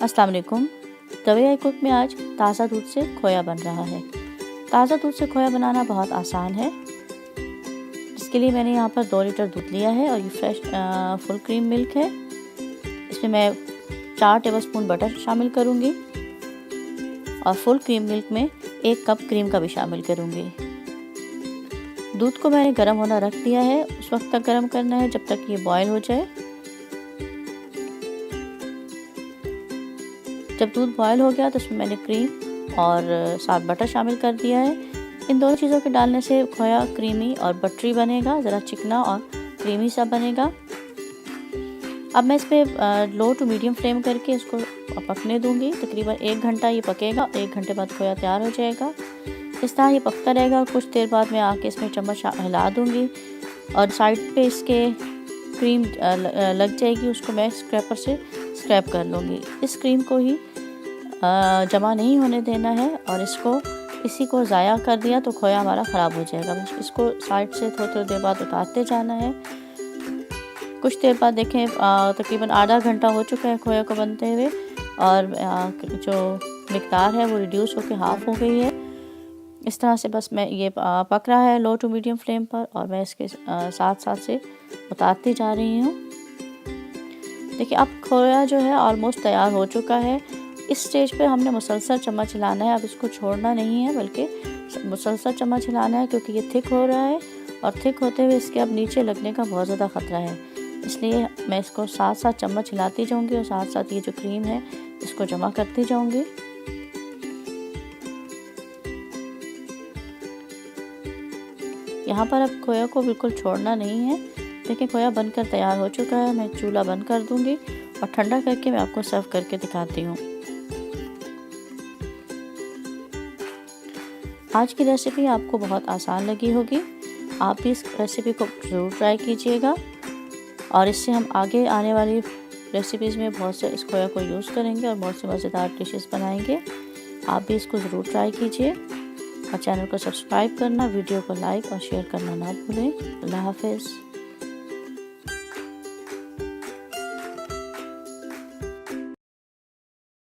अस्सलाम वालेकुम। रवैया कुक में आज ताज़ा दूध से खोया बन रहा है। ताज़ा दूध से खोया बनाना बहुत आसान है। इसके लिए मैंने यहाँ पर 2 लीटर दूध लिया है और ये फ्रेश फुल क्रीम मिल्क है। इसमें मैं 4 टेबलस्पून बटर शामिल करूँगी और फुल क्रीम मिल्क में 1 कप क्रीम का भी शामिल करूँगी। दूध को मैंने गर्म होना रख दिया है, उस वक्त तक गर्म करना है जब तक ये बॉयल हो जाए। जब दूध बॉयल हो गया तो उसमें मैंने क्रीम और साथ बटर शामिल कर दिया है। इन दोनों चीज़ों के डालने से खोया क्रीमी और बटरी बनेगा, ज़रा चिकना और क्रीमी सा बनेगा। अब मैं इस पर लो टू मीडियम फ्लेम करके इसको पकने दूंगी। तकरीबन 1 घंटा ये पकेगा। 1 घंटे बाद खोया तैयार हो जाएगा। इस तरह ये पकता रहेगा और कुछ देर बाद मैं आके इसमें चम्मच हिला दूंगी और साइड पे इसके क्रीम लग जाएगी, उसको मैं स्क्रैपर से स्क्रैप कर लूँगी। इस क्रीम को ही जमा नहीं होने देना है और इसी को ज़ाया कर दिया तो खोया हमारा ख़राब हो जाएगा। बस इसको साइड से थोड़ी देर बाद उतारते जाना है। कुछ देर बाद देखें तकरीबन आधा घंटा हो चुका है खोया को बनते हुए और जो मिकदार है वो रिड्यूस होकर हाफ़ हो गई है। इस तरह से बस मैं ये पक रहा है लो टू मीडियम फ्लेम पर और मैं इसके साथ से उतारती जा रही हूँ। देखिए अब खोया जो है ऑलमोस्ट तैयार हो चुका है। इस स्टेज पे हमने मुसलसल चम्मच हिलाना है। अब इसको छोड़ना नहीं है बल्कि मुसलसल चम्मच हिलाना है क्योंकि ये थिक हो रहा है और थिक होते हुए इसके अब नीचे लगने का बहुत ज़्यादा ख़तरा है। इसलिए मैं इसको साथ साथ चम्मच हिलाती जाऊँगी और साथ साथ ये जो क्रीम है इसको जमा करती जाऊँगी। यहाँ पर अब खोया को बिल्कुल छोड़ना नहीं है। देखिए खोया बनकर तैयार हो चुका है। मैं चूल्हा बंद कर दूँगी और ठंडा करके मैं आपको सर्व करके दिखाती हूँ। आज की रेसिपी आपको बहुत आसान लगी होगी। आप भी इस रेसिपी को ज़रूर ट्राई कीजिएगा और इससे हम आगे आने वाली रेसिपीज़ में बहुत से इस खोया को यूज़ करेंगे और बहुत से मज़ेदार डिशेस बनाएंगे। आप भी इसको ज़रूर ट्राई कीजिए और चैनल को सब्सक्राइब करना, वीडियो को लाइक और शेयर करना ना भूलें। अल्लाह हाफ़िज़।